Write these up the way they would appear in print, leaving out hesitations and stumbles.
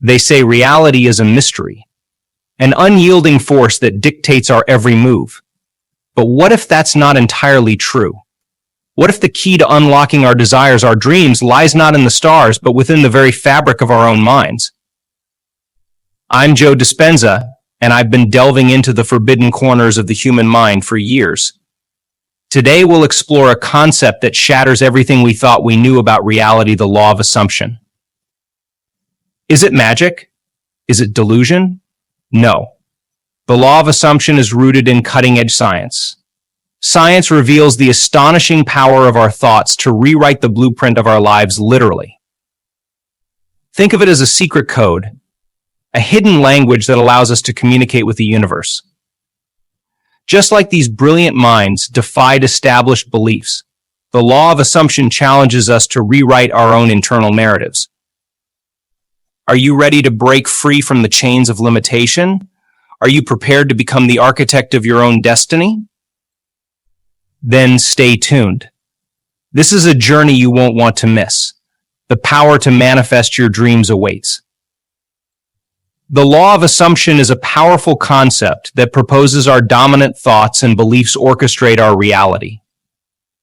They say reality is a mystery, an unyielding force that dictates our every move. But what if that's not entirely true? What if the key to unlocking our desires, our dreams, lies not in the stars, but within the very fabric of our own minds? I'm Joe Dispenza, and I've been delving into the forbidden corners of the human mind for years. Today we'll explore a concept that shatters everything we thought we knew about reality, the law of assumption. Is it magic? Is it delusion? No. The law of assumption is rooted in cutting-edge science. Science reveals the astonishing power of our thoughts to rewrite the blueprint of our lives literally. Think of it as a secret code, a hidden language that allows us to communicate with the universe. Just like these brilliant minds defied established beliefs, the law of assumption challenges us to rewrite our own internal narratives. Are you ready to break free from the chains of limitation? Are you prepared to become the architect of your own destiny? Then stay tuned. This is a journey you won't want to miss. The power to manifest your dreams awaits. The law of assumption is a powerful concept that proposes our dominant thoughts and beliefs orchestrate our reality.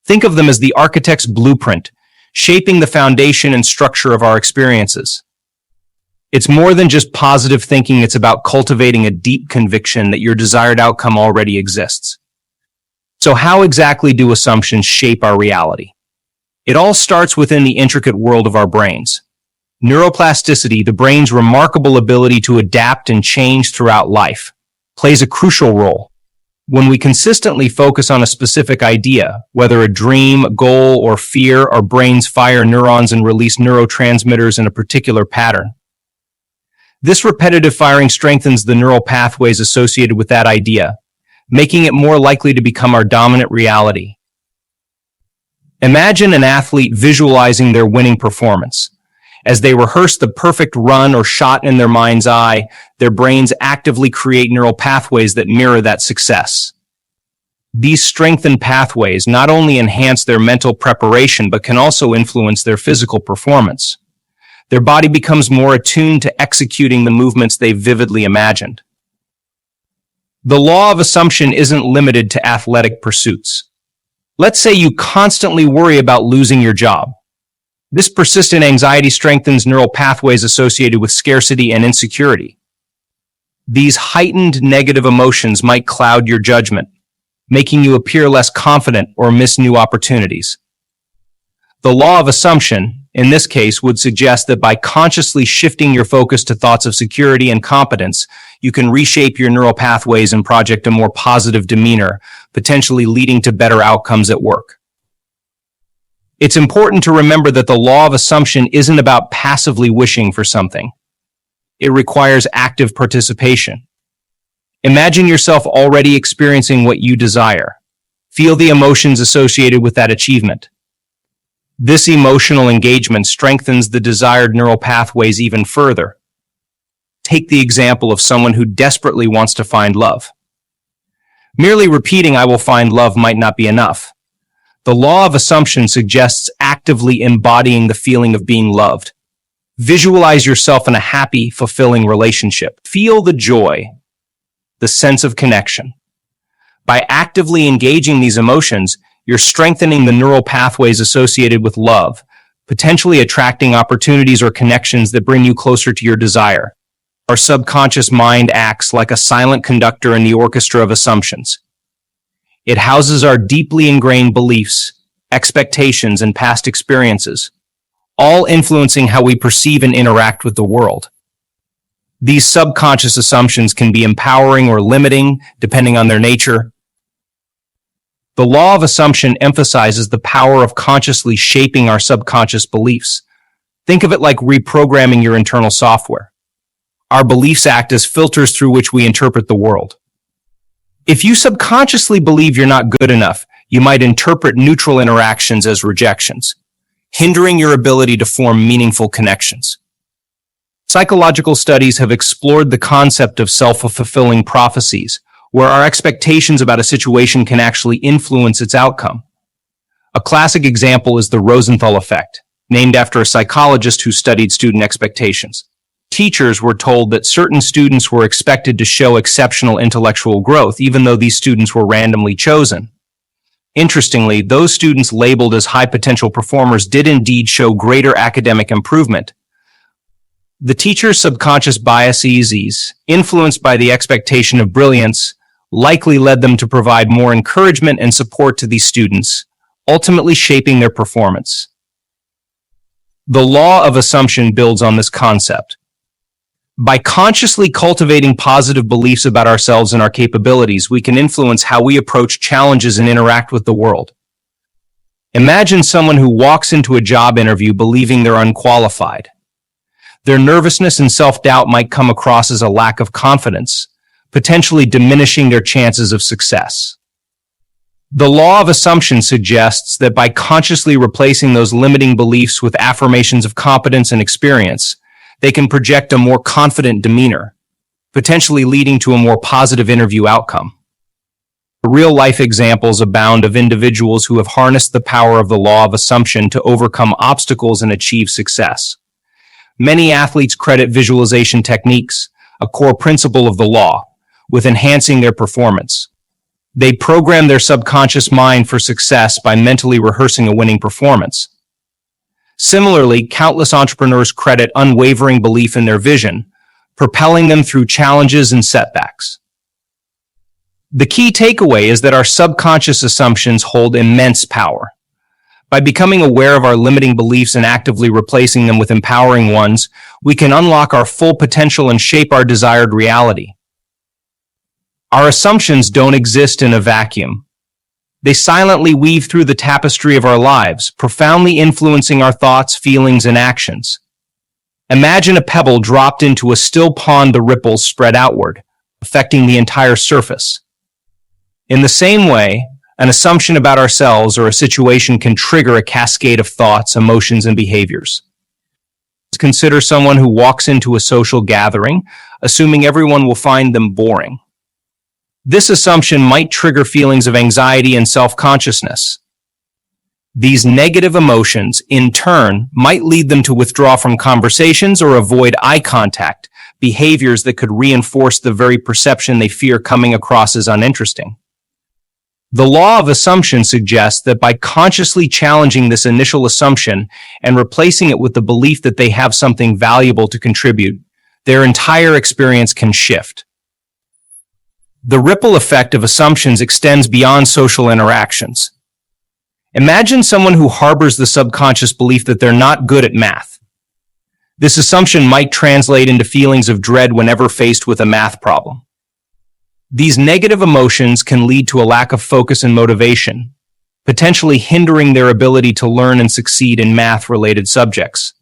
Think of them as the architect's blueprint, shaping the foundation and structure of our experiences. It's more than just positive thinking, it's about cultivating a deep conviction that your desired outcome already exists. So how exactly do assumptions shape our reality? It all starts within the intricate world of our brains. Neuroplasticity, the brain's remarkable ability to adapt and change throughout life, plays a crucial role. When we consistently focus on a specific idea, whether a dream, goal, or fear, our brains fire neurons and release neurotransmitters in a particular pattern. This repetitive firing strengthens the neural pathways associated with that idea, making it more likely to become our dominant reality. Imagine an athlete visualizing their winning performance. As they rehearse the perfect run or shot in their mind's eye, their brains actively create neural pathways that mirror that success. These strengthened pathways not only enhance their mental preparation, but can also influence their physical performance. Their body becomes more attuned to executing the movements they vividly imagined. The law of assumption isn't limited to athletic pursuits. Let's say you constantly worry about losing your job. This persistent anxiety strengthens neural pathways associated with scarcity and insecurity. These heightened negative emotions might cloud your judgment, making you appear less confident or miss new opportunities. The law of assumption, in this case, would suggest that by consciously shifting your focus to thoughts of security and competence, you can reshape your neural pathways and project a more positive demeanor, potentially leading to better outcomes at work. It's important to remember that the law of assumption isn't about passively wishing for something. It requires active participation. Imagine yourself already experiencing what you desire. Feel the emotions associated with that achievement. This emotional engagement strengthens the desired neural pathways even further. Take the example of someone who desperately wants to find love. Merely repeating, "I will find love," might not be enough. The law of assumption suggests actively embodying the feeling of being loved. Visualize yourself in a happy, fulfilling relationship. Feel the joy, the sense of connection. By actively engaging these emotions, you're strengthening the neural pathways associated with love, potentially attracting opportunities or connections that bring you closer to your desire. Our subconscious mind acts like a silent conductor in the orchestra of assumptions. It houses our deeply ingrained beliefs, expectations, and past experiences, all influencing how we perceive and interact with the world. These subconscious assumptions can be empowering or limiting, depending on their nature. The law of assumption emphasizes the power of consciously shaping our subconscious beliefs. Think of it like reprogramming your internal software. Our beliefs act as filters through which we interpret the world. If you subconsciously believe you're not good enough, you might interpret neutral interactions as rejections, hindering your ability to form meaningful connections. Psychological studies have explored the concept of self-fulfilling prophecies, where our expectations about a situation can actually influence its outcome. A classic example is the Rosenthal effect, named after a psychologist who studied student expectations. teachers were told that certain students were expected to show exceptional intellectual growth, even though these students were randomly chosen. Interestingly, those students labeled as high potential performers did indeed show greater academic improvement. The teacher's subconscious biases, influenced by the expectation of brilliance, likely led them to provide more encouragement and support to these students, ultimately shaping their performance. The law of assumption builds on this concept. By consciously cultivating positive beliefs about ourselves and our capabilities, we can influence how we approach challenges and interact with the world. Imagine someone who walks into a job interview believing they're unqualified. Their nervousness and self-doubt might come across as a lack of confidence, potentially diminishing their chances of success. The law of assumption suggests that by consciously replacing those limiting beliefs with affirmations of competence and experience, they can project a more confident demeanor, potentially leading to a more positive interview outcome. Real-life examples abound of individuals who have harnessed the power of the law of assumption to overcome obstacles and achieve success. Many athletes credit visualization techniques, a core principle of the law, with enhancing their performance. They program their subconscious mind for success by mentally rehearsing a winning performance. Similarly, countless entrepreneurs credit unwavering belief in their vision, propelling them through challenges and setbacks. The key takeaway is that our subconscious assumptions hold immense power. By becoming aware of our limiting beliefs and actively replacing them with empowering ones, we can unlock our full potential and shape our desired reality. Our assumptions don't exist in a vacuum. They silently weave through the tapestry of our lives, profoundly influencing our thoughts, feelings, and actions. Imagine a pebble dropped into a still pond. The ripples spread outward, affecting the entire surface. In the same way, an assumption about ourselves or a situation can trigger a cascade of thoughts, emotions, and behaviors. Consider someone who walks into a social gathering, assuming everyone will find them boring. This assumption might trigger feelings of anxiety and self-consciousness. These negative emotions, in turn, might lead them to withdraw from conversations or avoid eye contact, behaviors that could reinforce the very perception they fear coming across as uninteresting. The law of assumption suggests that by consciously challenging this initial assumption and replacing it with the belief that they have something valuable to contribute, their entire experience can shift. The ripple effect of assumptions extends beyond social interactions. Imagine someone who harbors the subconscious belief that they're not good at math. This assumption might translate into feelings of dread whenever faced with a math problem. These negative emotions can lead to a lack of focus and motivation, potentially hindering their ability to learn and succeed in math-related subjects.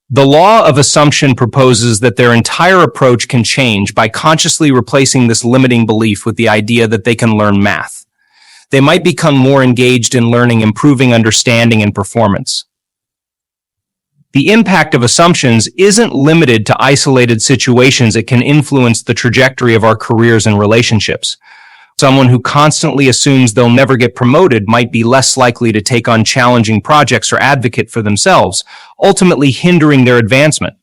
The law of assumption proposes that their entire approach can change by consciously replacing this limiting belief with the idea that they can learn math. They might become more engaged in learning, improving understanding and performance. The impact of assumptions isn't limited to isolated situations. It can influence the trajectory of our careers and relationships. Someone who constantly assumes they'll never get promoted might be less likely to take on challenging projects or advocate for themselves, ultimately hindering their advancement.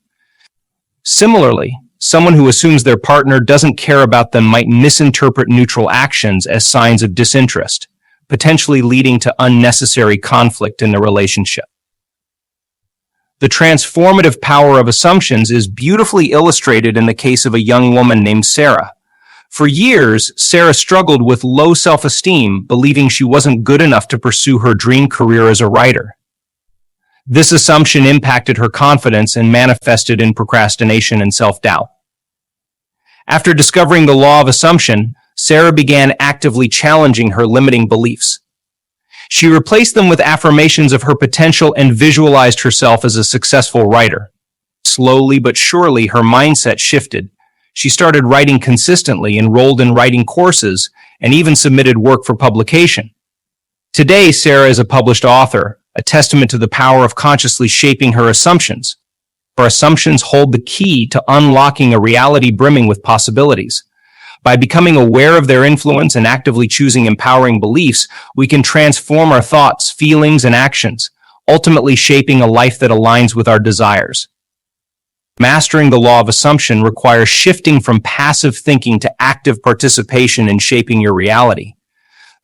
Similarly, someone who assumes their partner doesn't care about them might misinterpret neutral actions as signs of disinterest, potentially leading to unnecessary conflict in the relationship. The transformative power of assumptions is beautifully illustrated in the case of a young woman named Sarah. For years, Sarah struggled with low self-esteem, believing she wasn't good enough to pursue her dream career as a writer. This assumption impacted her confidence and manifested in procrastination and self-doubt. After discovering the law of assumption, Sarah began actively challenging her limiting beliefs. She replaced them with affirmations of her potential and visualized herself as a successful writer. Slowly but surely, her mindset shifted. She started writing consistently, enrolled in writing courses, and even submitted work for publication. Today, Sarah is a published author, a testament to the power of consciously shaping her assumptions. Our assumptions hold the key to unlocking a reality brimming with possibilities. By becoming aware of their influence and actively choosing empowering beliefs, we can transform our thoughts, feelings, and actions, ultimately shaping a life that aligns with our desires. Mastering the law of assumption requires shifting from passive thinking to active participation in shaping your reality.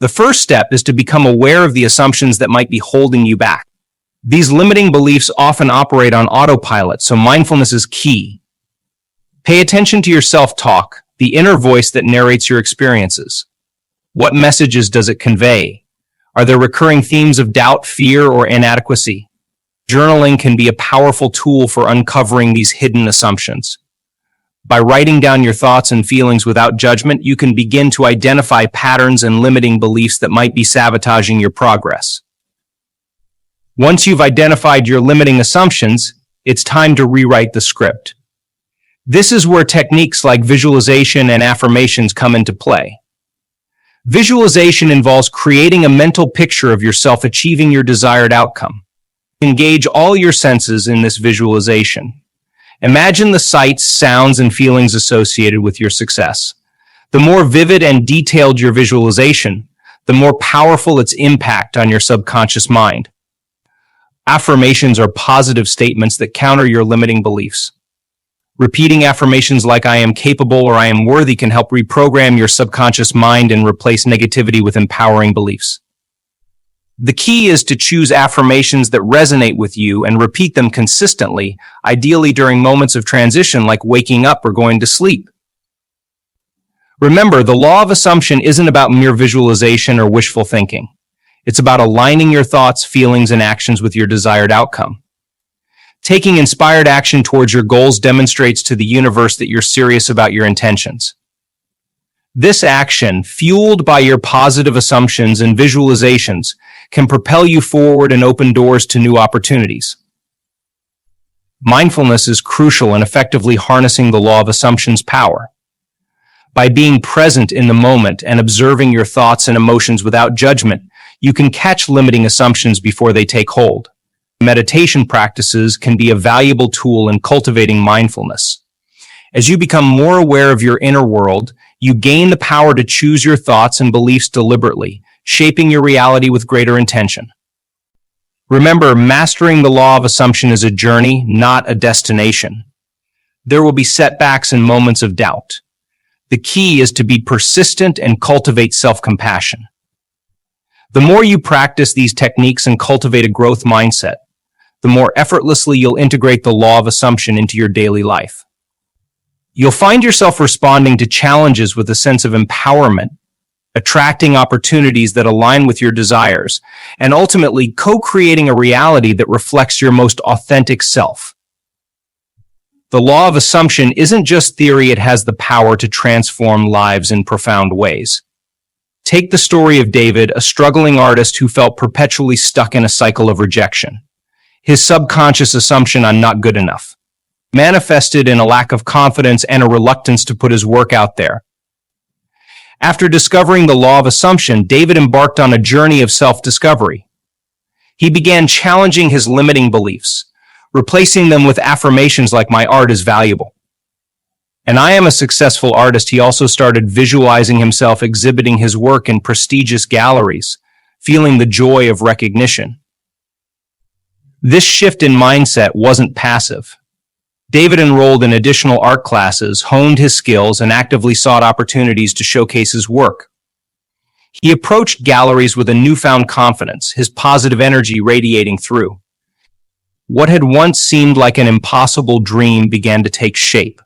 The first step is to become aware of the assumptions that might be holding you back. These limiting beliefs often operate on autopilot, so mindfulness is key. Pay attention to your self-talk, the inner voice that narrates your experiences. What messages does it convey? Are there recurring themes of doubt, fear, or inadequacy? Journaling can be a powerful tool for uncovering these hidden assumptions. By writing down your thoughts and feelings without judgment, you can begin to identify patterns and limiting beliefs that might be sabotaging your progress. Once you've identified your limiting assumptions, it's time to rewrite the script. This is where techniques like visualization and affirmations come into play. Visualization involves creating a mental picture of yourself achieving your desired outcome. Engage all your senses in this visualization. Imagine the sights, sounds, and feelings associated with your success. The more vivid and detailed your visualization, the more powerful its impact on your subconscious mind. Affirmations are positive statements that counter your limiting beliefs. Repeating affirmations like "I am capable" or "I am worthy" can help reprogram your subconscious mind and replace negativity with empowering beliefs. The key is to choose affirmations that resonate with you and repeat them consistently, ideally during moments of transition like waking up or going to sleep. Remember, the law of assumption isn't about mere visualization or wishful thinking. It's about aligning your thoughts, feelings, and actions with your desired outcome. Taking inspired action towards your goals demonstrates to the universe that you're serious about your intentions. This action, fueled by your positive assumptions and visualizations, can propel you forward and open doors to new opportunities. Mindfulness is crucial in effectively harnessing the law of assumption's power. By being present in the moment and observing your thoughts and emotions without judgment, you can catch limiting assumptions before they take hold. Meditation practices can be a valuable tool in cultivating mindfulness. As you become more aware of your inner world, you gain the power to choose your thoughts and beliefs deliberately, shaping your reality with greater intention. Remember, mastering the law of assumption is a journey, not a destination. There will be setbacks and moments of doubt. The key is to be persistent and cultivate self-compassion. The more you practice these techniques and cultivate a growth mindset, the more effortlessly you'll integrate the law of assumption into your daily life. You'll find yourself responding to challenges with a sense of empowerment, attracting opportunities that align with your desires, and ultimately co-creating a reality that reflects your most authentic self. The law of assumption isn't just theory, it has the power to transform lives in profound ways. Take the story of David, a struggling artist who felt perpetually stuck in a cycle of rejection. His subconscious assumption "I'm not good enough" manifested in a lack of confidence and a reluctance to put his work out there. After discovering the law of assumption, David embarked on a journey of self-discovery. He began challenging his limiting beliefs, replacing them with affirmations like "My art is valuable" and "I am a successful artist." He also started visualizing himself exhibiting his work in prestigious galleries, feeling the joy of recognition. This shift in mindset wasn't passive. David enrolled in additional art classes, honed his skills, and actively sought opportunities to showcase his work. He approached galleries with a newfound confidence, his positive energy radiating through. What had once seemed like an impossible dream began to take shape.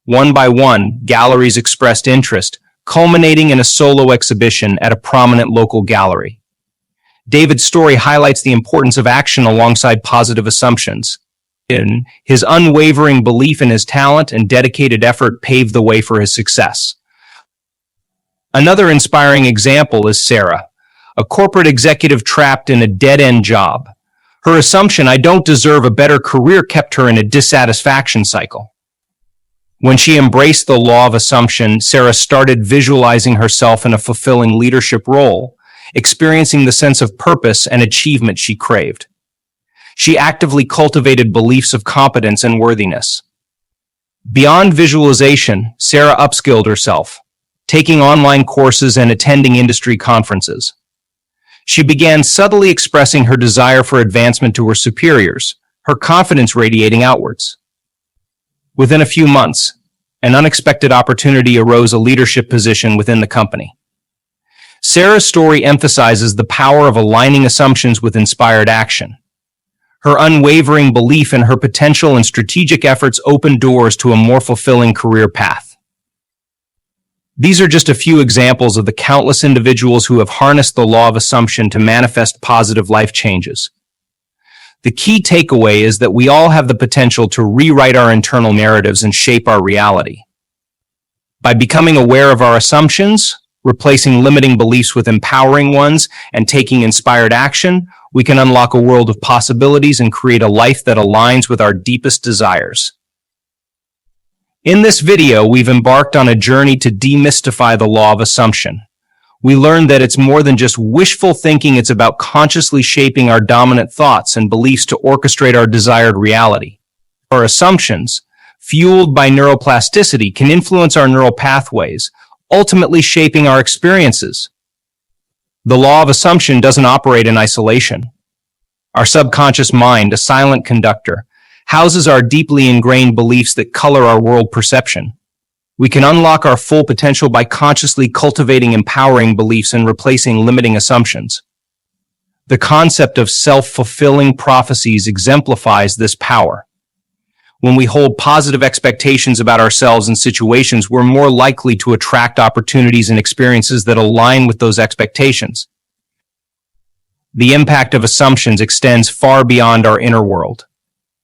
One by one, galleries expressed interest, culminating in a solo exhibition at a prominent local gallery. David's story highlights the importance of action alongside positive assumptions. His unwavering belief in his talent and dedicated effort paved the way for his success. Another inspiring example is Sarah, a corporate executive trapped in a dead-end job. Her assumption "I don't deserve a better career" kept her in a dissatisfaction cycle. When she embraced the law of assumption, Sarah started visualizing herself in a fulfilling leadership role, experiencing the sense of purpose and achievement she craved. She actively cultivated beliefs of competence and worthiness. Beyond visualization, Sarah upskilled herself, taking online courses and attending industry conferences. She began subtly expressing her desire for advancement to her superiors, her confidence radiating outwards. Within a few months, an unexpected opportunity arose, a leadership position within the company. Sarah's story emphasizes the power of aligning assumptions with inspired action. Her unwavering belief in her potential and strategic efforts opened doors to a more fulfilling career path. These are just a few examples of the countless individuals who have harnessed the law of assumption to manifest positive life changes. The key takeaway is that we all have the potential to rewrite our internal narratives and shape our reality. By becoming aware of our assumptions, replacing limiting beliefs with empowering ones, and taking inspired action, we can unlock a world of possibilities and create a life that aligns with our deepest desires. In this video, we've embarked on a journey to demystify the law of assumption. We learned that it's more than just wishful thinking, it's about consciously shaping our dominant thoughts and beliefs to orchestrate our desired reality. Our assumptions, fueled by neuroplasticity, can influence our neural pathways, ultimately shaping our experiences. The law of assumption doesn't operate in isolation. Our subconscious mind, a silent conductor, houses our deeply ingrained beliefs that color our world perception. We can unlock our full potential by consciously cultivating empowering beliefs and replacing limiting assumptions. The concept of self-fulfilling prophecies exemplifies this power. When we hold positive expectations about ourselves and situations, we're more likely to attract opportunities and experiences that align with those expectations. The impact of assumptions extends far beyond our inner world.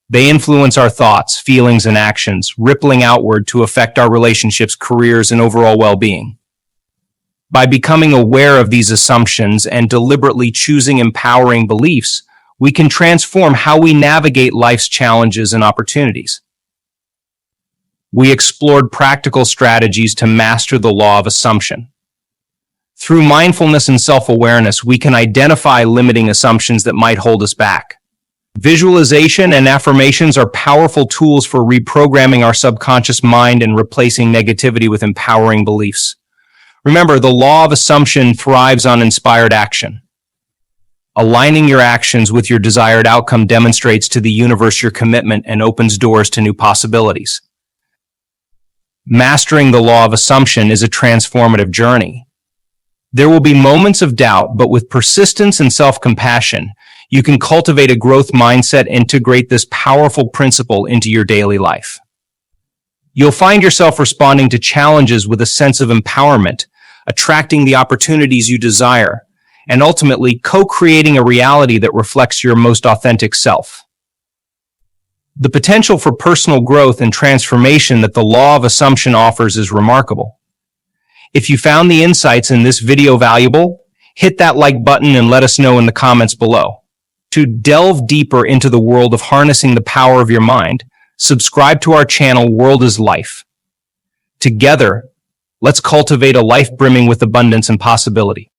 They influence our thoughts, feelings, and actions, rippling outward to affect our relationships, careers, and overall well-being. By becoming aware of these assumptions and deliberately choosing empowering beliefs, we can transform how we navigate life's challenges and opportunities. We explored practical strategies to master the law of assumption. Through mindfulness and self-awareness, we can identify limiting assumptions that might hold us back. Visualization and affirmations are powerful tools for reprogramming our subconscious mind and replacing negativity with empowering beliefs. Remember, the law of assumption thrives on inspired action. Aligning your actions with your desired outcome demonstrates to the universe your commitment and opens doors to new possibilities. Mastering the law of assumption is a transformative journey. There will be moments of doubt, but with persistence and self-compassion, you can cultivate a growth mindset and integrate this powerful principle into your daily life. You'll find yourself responding to challenges with a sense of empowerment, attracting the opportunities you desire, and ultimately co-creating a reality that reflects your most authentic self. The potential for personal growth and transformation that the law of assumption offers is remarkable. If you found the insights in this video valuable, hit that like button and let us know in the comments below. To delve deeper into the world of harnessing the power of your mind, subscribe to our channel World is Life. Together, let's cultivate a life brimming with abundance and possibility.